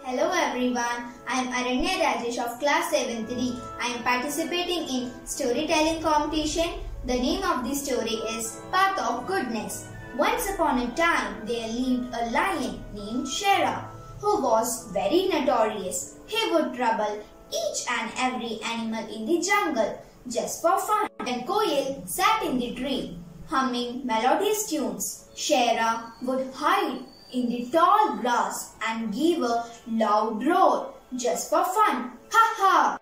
Hello everyone, I am Aranya Rajesh of class 7-3. I am participating in storytelling competition. The name of the story is Path of Goodness. Once upon a time, there lived a lion named Shera, who was very notorious. He would trouble each and every animal in the jungle just for fun. When Koel sat in the tree, humming melodious tunes, Shera would hide in the tall grass and give a loud roar just for fun. Ha ha!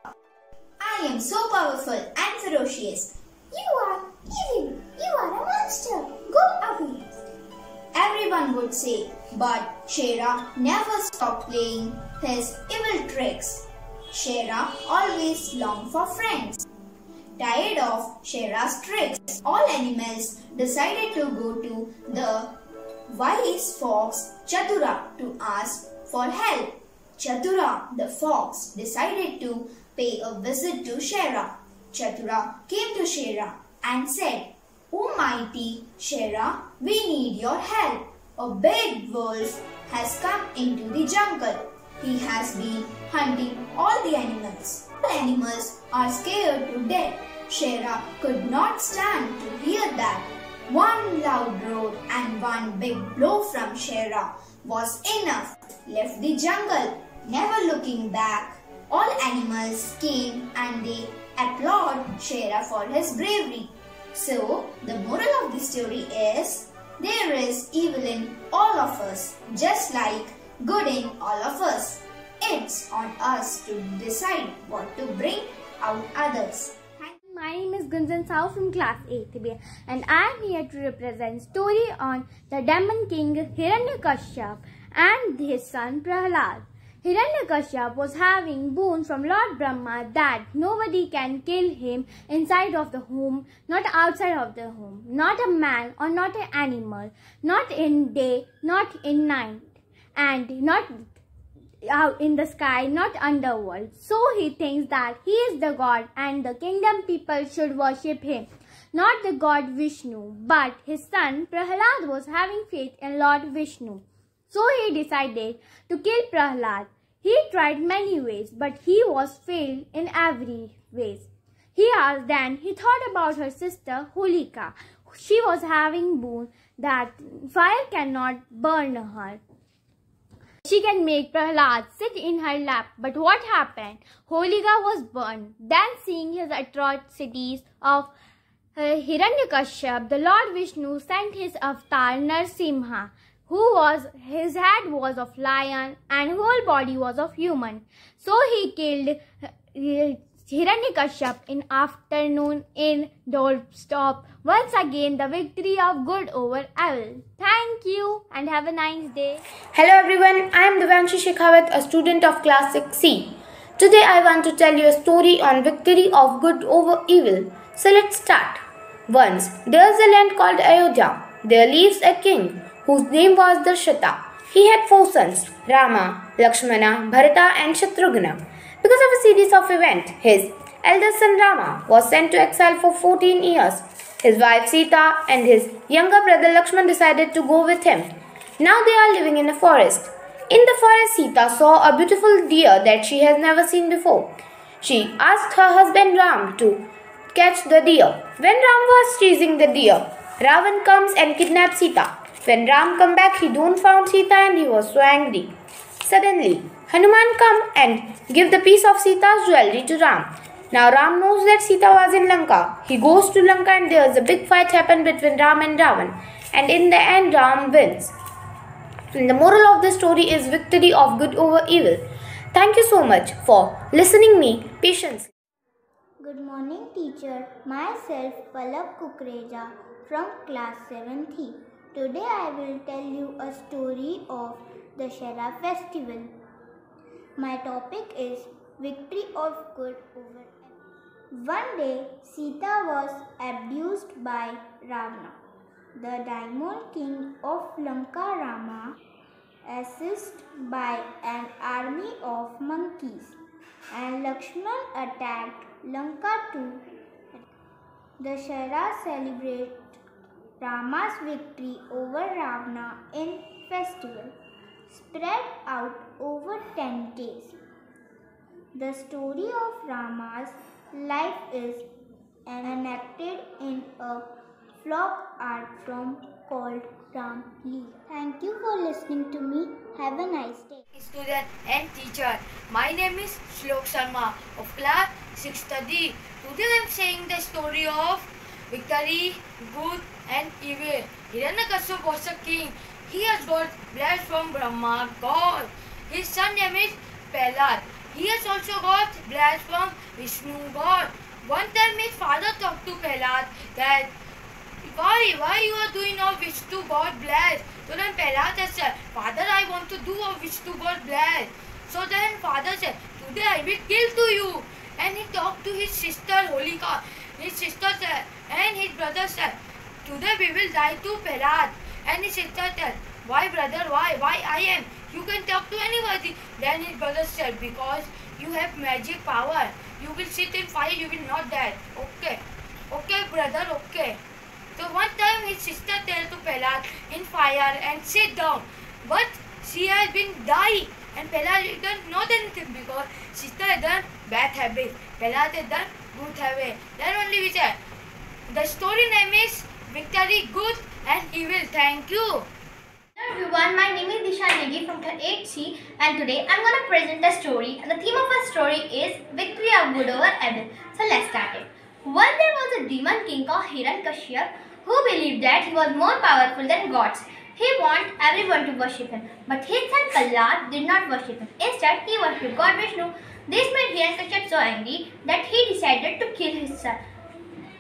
I am so powerful and ferocious. You are evil. You are a monster. Go away. Everyone would say, but Shera never stopped playing his evil tricks. Shera always longed for friends. Tired of Shera's tricks, all animals decided to go to the wise fox Chatura to ask for help. Chatura, the fox, decided to pay a visit to Shera. Chatura came to Shera and said, "O mighty Shera, we need your help. A big wolf has come into the jungle. He has been hunting all the animals. The animals are scared to death." Shera could not stand to hear that. One loud roar and one big blow from Shera was enough. Left the jungle, never looking back. All animals came and they applauded Shera for his bravery. So, the moral of the story is, there is evil in all of us, just like good in all of us. It's on us to decide what to bring out others. My name is Gunjan Sao from class 8B and I am here to represent story on the demon king Hiranyakashyap and his son Prahlad. Hiranyakashyap was having boon from Lord Brahma that nobody can kill him inside of the home, not outside of the home, not a man or not an animal, not in day, not in night, and not out in the sky, not underworld. So he thinks that he is the god and the kingdom people should worship him, not the god Vishnu. But his son Prahlad was having faith in Lord Vishnu. So he decided to kill Prahlad. He tried many ways, but he was failed in every ways. Then he thought about her sister Holika. She was having boon that fire cannot burn her. She can make Prahlad sit in her lap. But what happened? Holika was burned. Then seeing his atrocities of Hiranyakashyap, the Lord Vishnu sent his avatar Narsimha, his head was of lion and whole body was of human. So he killed Hiranyakashyap in afternoon in doorstep. Once again, the victory of good over evil. Thank you and have a nice day. Hello everyone, I am Devanshi Shekhawat, a student of class 6C. Today I want to tell you a story on victory of good over evil. So let's start. Once, there is a land called Ayodhya. There lives a king whose name was Darshatha. He had 4 sons, Rama, Lakshmana, Bharata and Shatrughna. Because of a series of events, his eldest son Rama was sent to exile for 14 years. His wife Sita and his younger brother Lakshman decided to go with him. Now they are living in a forest. In the forest, Sita saw a beautiful deer that she has never seen before. She asked her husband Ram to catch the deer. When Ram was chasing the deer, Ravan comes and kidnaps Sita. When Ram come back, he don't found Sita and he was so angry. Suddenly, Hanuman come and give the piece of Sita's jewelry to Ram. Now Ram knows that Sita was in Lanka. He goes to Lanka and there is a big fight happen between Ram and Ravan. And in the end, Ram wins. And the moral of the story is victory of good over evil. Thank you so much for listening me patiently. Good morning, teacher. Myself, Palak Kukreja from class 7th. Today I will tell you a story of the Shera festival. My topic is victory of good over evil. One day, Sita was abused by Ravana. The Daimon king of Lanka, Rama, assisted by an army of monkeys, and Lakshman attacked Lanka too. The Shera celebrate Rama's victory over Ravana in festival. spread out over 10 days. The story of Rama's life is enacted in a folk art form called Ram Leela. Thank you for listening to me. Have a nice day. Student and teacher, my name is Shlok Sharma of class 6th D. Today I am saying the story of victory, good and evil. Hiranyakashipu was a king. He has got blessed from Brahma, God. His son name is Prahlad. He has also got blessed from Vishnu, God. One time his father talked to Prahlad that why you are doing of Vishnu, God bless. So then Prahlad said, Father, I want to do of Vishnu, God bless. So then father said, today I will kill to you. And he talked to his sister Holika. His sister said, and his brother said, today we will die to Prahlad. And his sister said, why brother, why I am? You can talk to anybody. Then his brother said, because you have magic power. You will sit in fire, you will not die. Okay brother, okay. So one time his sister told to Prahlad in fire and sit down. But she has been dying and Prahlad didn't know anything because sister had done bad habits. Prahlad had done good habits. Then only we said, the story name is Victory, Good and Evil. Thank you. Hello everyone, my name is Disha Negi from class 8C and today I'm going to present a story and the theme of our story is Victory of Good over Evil. So let's start it. Once there was a demon king called Hiranyakashipu who believed that he was more powerful than gods. He wanted everyone to worship him, but his son Prahlad did not worship him. Instead, he worshipped God Vishnu. This made Hiranyakashipu so angry that he decided to kill his son.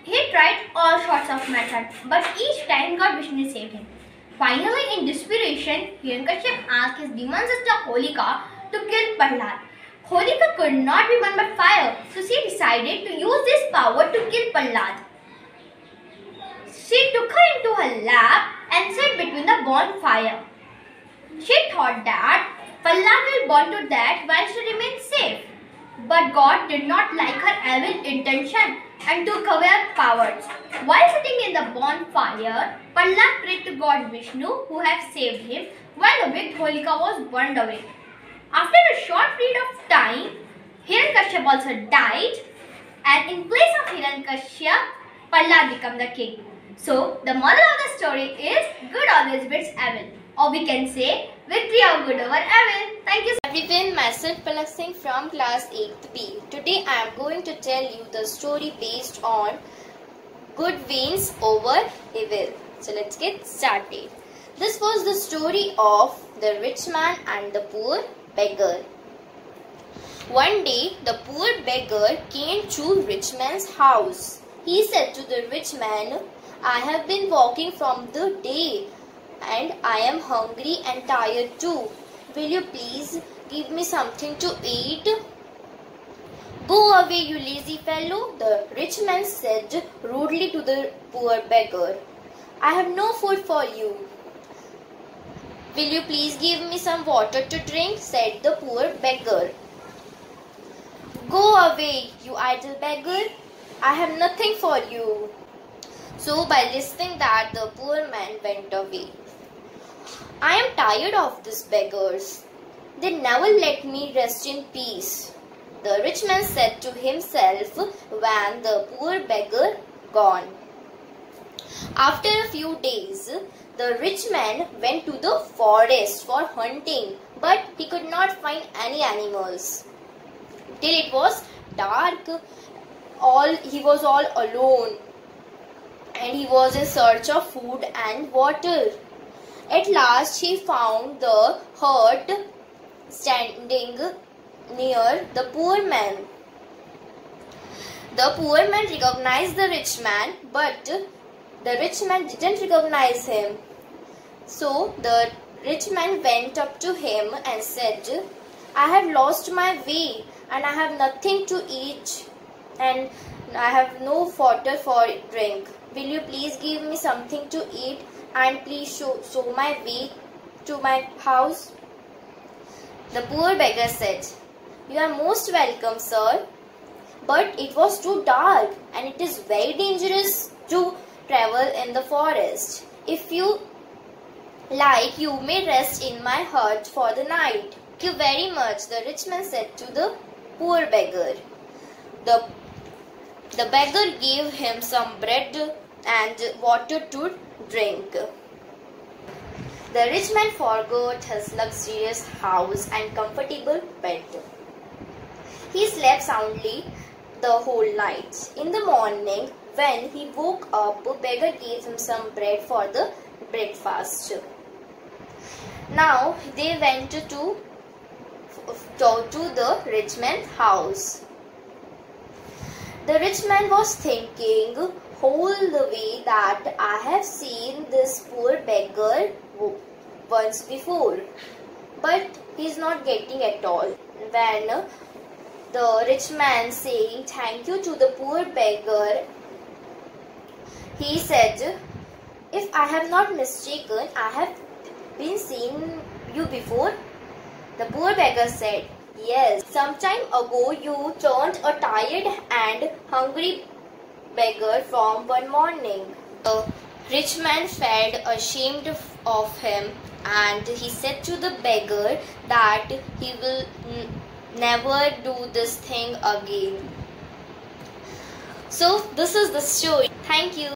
He tried all sorts of methods, but each time God Vishnu saved him. Finally, in desperation, Hiranyakashipu asked his demon sister Holika to kill Prahlad. Holika could not be burned by fire, so she decided to use this power to kill Prahlad. She took her into her lap and sat between the bonfire. She thought that Prahlad will burn to death while she remained safe. But God did not like her evil intention and took away her powers. While sitting in the bonfire, Prahlad prayed to God Vishnu who had saved him while the wicked Holika was burned away. After a short period of time, Hiranyakashipu also died and in place of Hiranyakashipu, Prahlad became the king. So, the moral of the story is good always beats evil. Or we can say victory of good over evil. Thank you. Everyone, myself Palak Singh from class 8th B. Today I am going to tell you the story based on good wins over evil. So let's get started. This was the story of the rich man and the poor beggar. One day the poor beggar came to rich man's house. He said to the rich man, I have been walking from the day and I am hungry and tired too. Will you please give me something to eat? Go away, you lazy fellow, the rich man said rudely to the poor beggar. I have no food for you. Will you please give me some water to drink? Said the poor beggar. Go away, you idle beggar. I have nothing for you. So by listening that, the poor man went away. I am tired of these beggars. They never let me rest in peace, the rich man said to himself when the poor beggar gone. After a few days, the rich man went to the forest for hunting, but he could not find any animals. Till it was dark, he was all alone. And he was in search of food and water. At last he found the hut standing near the poor man. The poor man recognized the rich man, but the rich man didn't recognize him. So the rich man went up to him and said, I have lost my way and I have nothing to eat and I have no water for drink. Will you please give me something to eat and please show my way to my house? The poor beggar said, You are most welcome, sir. But it was too dark and it is very dangerous to travel in the forest. If you Like you may rest in my hut for the night. Thank you very much, the rich man said to the poor beggar. The beggar gave him some bread and water to drink. The rich man forgot his luxurious house and comfortable bed. He slept soundly the whole night. In the morning, when he woke up, the beggar gave him some bread for the breakfast. Now they went to the rich man's house. The rich man was thinking all the way that I have seen this poor beggar once before, but he is not getting at all. When the rich man saying thank you to the poor beggar, he said, if I have not mistaken, I have been seeing you before. The poor beggar said, yes, some time ago you turned a tired and hungry beggar from one morning. The rich man felt ashamed of him, and he said to the beggar that he will never do this thing again. So this is the story. Thank you.